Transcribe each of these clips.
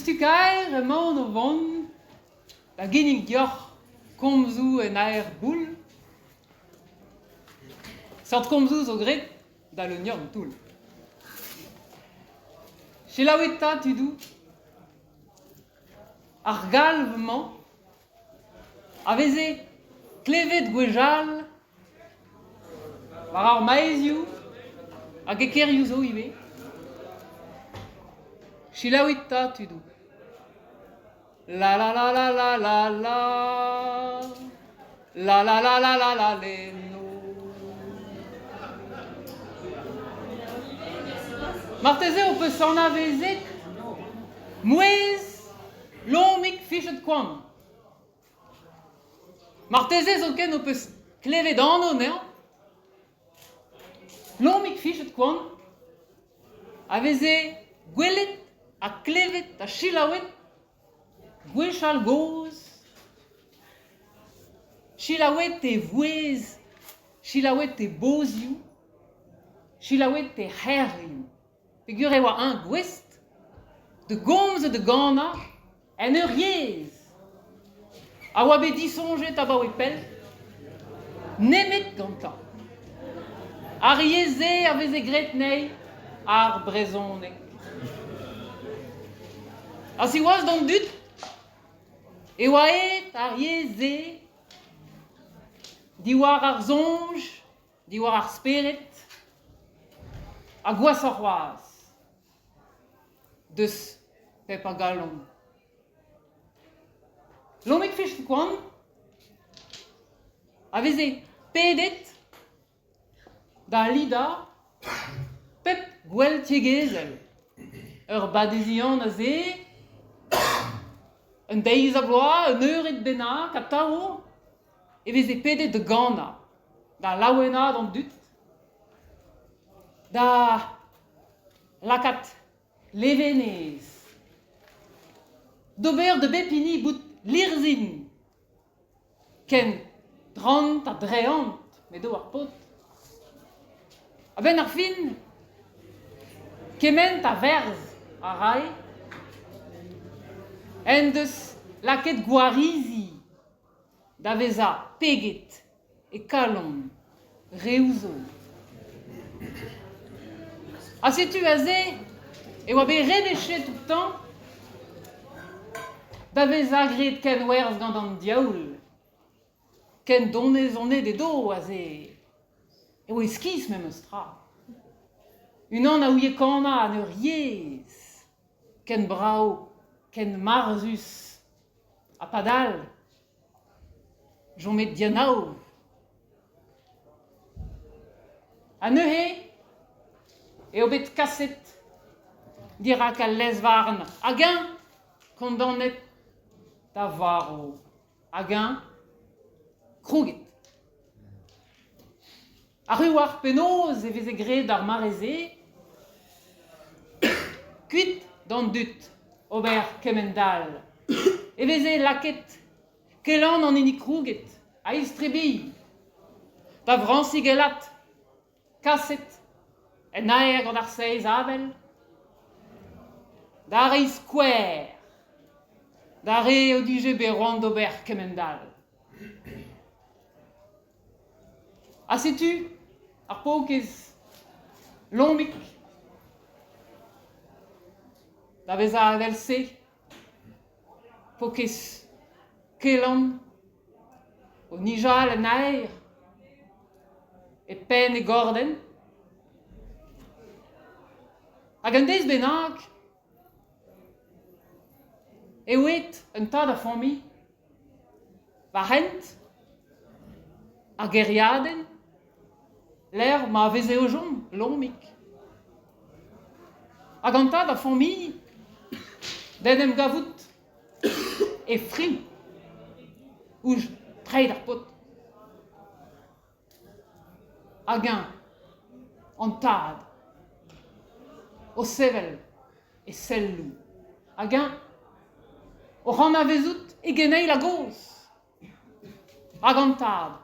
stukaer e man o vont, da genig dioc'h komzou en aer boul, sort komzou zo gret da l'onion toul. Chez la weta tudou, ar galvement, a veze klevet gwejal, war ar maezioù, hag ekerioù zo iwe. Chez la weta tudou. La la la la la la la, la la la la la la leno. Marteze o peus an avezek, mouez, lomik fichet koan. Marteze zo ken o peus klevet an o nean, lomik fichet koan, aveze gwelet a klevet a chilaouet, gwechal goz, chilaouet e vouez, chilaouet e bozioù, chilaouet e c'herrioù. Pegur e oa un gwest, de gomz de gana, en ur yez. A oa bet disonjet abaoe pell, nemet gantañ. Ar yeze a veze gret nei, ar brezonek. A si oaz d'an dud, e oa et ar yeze, diwar ar zonj, diwar ar speret, a gwas ar c'hoaz, deus pep a galon. Lomik fichet koan, a veze pedet da lida pep gwell tiegezel. Ur badezian a ze, un deiz a bloa, un euret bennak, a tao, e veze pedet de gana, da laouena d'an dut, da lakat levenez, d'ober de bepini bout lirzin, ken drant a dreant, medo ar pot. A ben ar fin, kement a verz a rai, en deus laket gwarizi, da veza peget e kalon, reouzo. A setu a ze, e oa bet redechet toutan, da veza gret ken werz gant an diaoul, ken donezonnet edo a ze, e oa eskis mem eus tra. Unan a ouie kana an ur yez, ken brao, ken marzus, a padal, jomet dianaou. A neuhe, eo bet kaset, dirak al lez varn, hag-eñ kondanet da varo, hag-eñ krouget. A ru war penoz e veze gret ar mareze, kuit d'an dut ober kemendal, e veze laket kelan an inik krouget, a istrebi, da vrancigelat, kaset, en aer gant ar seiz avel, da re skouer, da re o dije be roan d'ober kemendal. A setu, ar pokez lomik, da veza adel se, pokez kelan, o nijal en aer, e pen e gorden, hag an deiz bennak, e oet un tad a fammi, va hent, a geriaden, l'er ma veze o jom, lomik. Hag an tad a fammi, den em gavout, e fri, ouj treid ar pot. Hag an tad, o sevel e sellou. Hag o c'han a vezout e genei la goz. Hag an tad,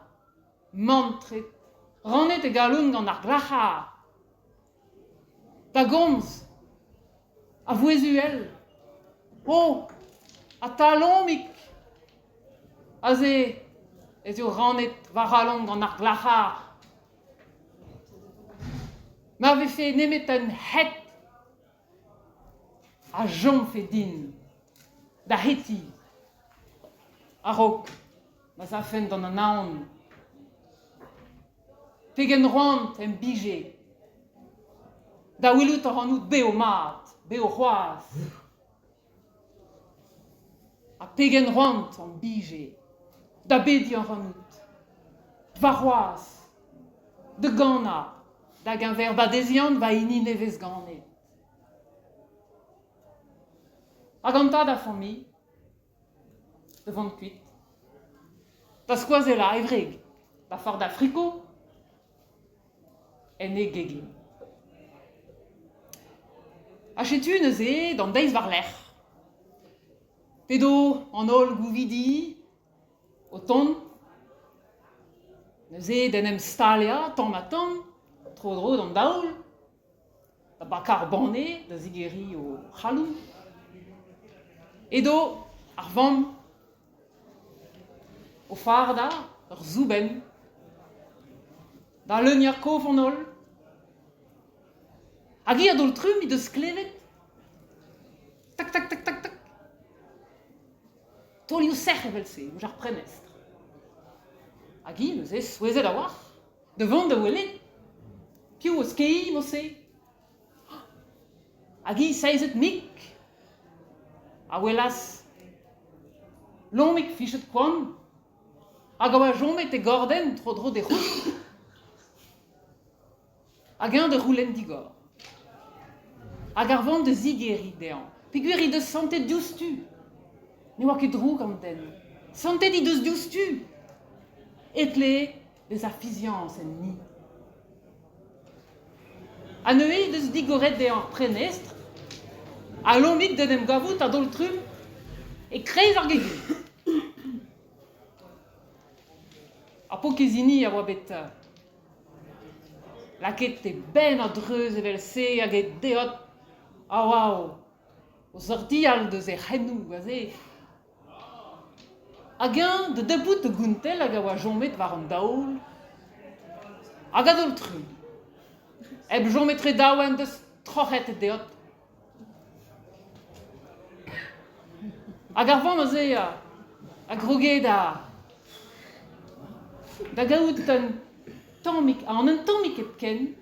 mantret, rannet e galoun gant ar glachar. Da gomz, a vouezuel, Oh, a talomik. Aze, ez eo ranet varalong gant ar glachar. Ma ave fe nemet un het a jom fe din da heti a rok ma za fen d'an an aon pegen roant en bije da welout ar an out beo mat, beo c'hoaz a pegen roant an bije da bedi ar an out dvaroaz de gana da genver badeziant va ini nevez ganet. A ganta da famille, de vant kuit, da skoazela evreg, da far da friko, en e gegin. Achetu neuze d'an deiz war l'er. Pedo an ol gouvidi, o ton, neuze d'en em stalia, tamm a tamm, tro dro d'an daoul, da bakar banne, da zigeri o c'halou. Edo, ar vamm, o farda, ur zouben, da leunier kof an ol, hag i adol trum i deus klevet, tak, tak, tak, tak, tak, tolioù sec'h evel se, ou jar prenestr. Hag i neus e souezet a war, devant da welet, piv o skei mo se. Hag i seizet mik, a welas lomik fichet koan, hag a oa jomet e gorden tro dro de c'hout, hag un de roulenn digor. Hag ar vant de zigeri dean. Peogwir i deus santet diouztu. Ne oa ket droug an den. Santet i deus diouztu. Etle deus ar fiziañs en ni. A neue i deus digoret dean ar prenestr, a lomik den em gavout a dol trum e kreiz ar gegin. A po kezini a oa bet laket e ben a dreuz evel se hag e deot a oa o zordial deus e c'hennou a ze. Hag un de debout de gountel hag a oa jomet war an daoul hag a dol trum. Eb jometre daouen deus troc'het e deot. Hag ar vamm a ze a groget da gaout an tammik, an tammik et ken,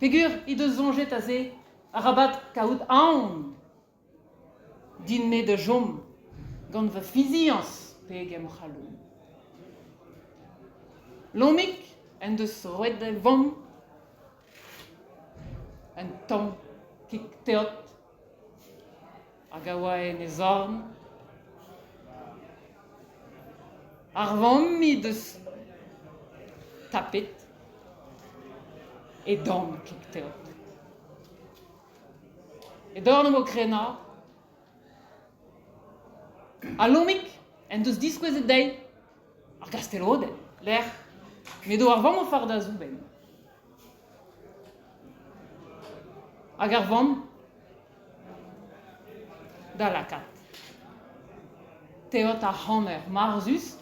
peogwir i deus soñjet a ze a rabat kaout aon din me de jom gant va fiziañs pegem c'halou. Lomik en deus roet da vamm un tamm kik teot hag a oa en e zorn. Ar vamm mi deus tapet e damm kik teot. E dorn o krena, a lomik en deus diskouezet deiz ar gastelodenn, l'er, medo ar vamm o far da zouben. Hag ar vamm da lakat. Teot a c'hanner marzus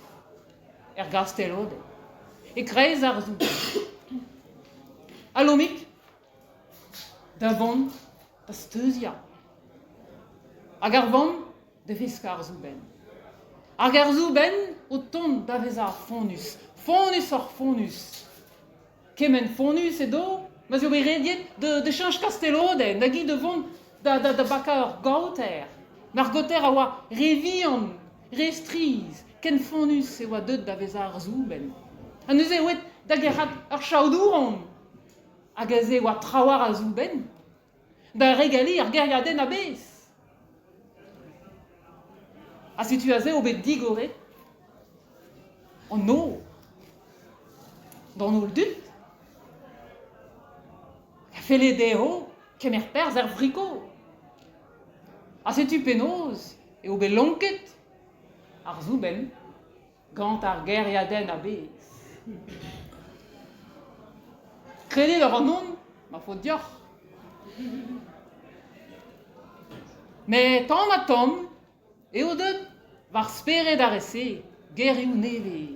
er gastelodenn. E kreiz ar zouben. A lomik da vont da steuzia. Hag ar vamm da veska ar zouben. Hag ar zouben o tont da vez ar fonus. Fonus ar fonus. Kemen fonus edo, ma zo berediet de chanj kastelodenn, da gi de vont da baka ur gauter. Mar gauter a oa revian, restriz, ken fonus e oa deut da vez ar zouben. An eus e oet da gerrat ar chaoudouron, hag a ze oa trawar a zouben, da regali ar geriadenn a bez. A setu a ze o bet digoret an no, d'an ol dut, a fele deho kemer perz ar vriko. A setu penoz e o bet lonket ar zouben gant ar geriadenn a bez. Kredet ur an on, ma faute diolch. Mais tom a tom, et au deux, var spere d'arrêter, guerriou nevez.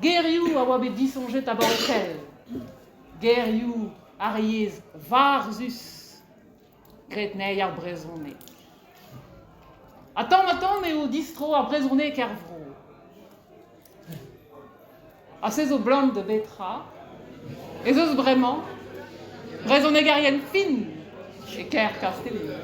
Guerriou a oa bet disonjet a baotel. Guerriou a riez varzus, gret nei ar brezonnet. A tom eo distro ar brezonnet kervro. A se zo blant de betra, et zeus bremañ, brezonnet garien fin, e ker kastelet.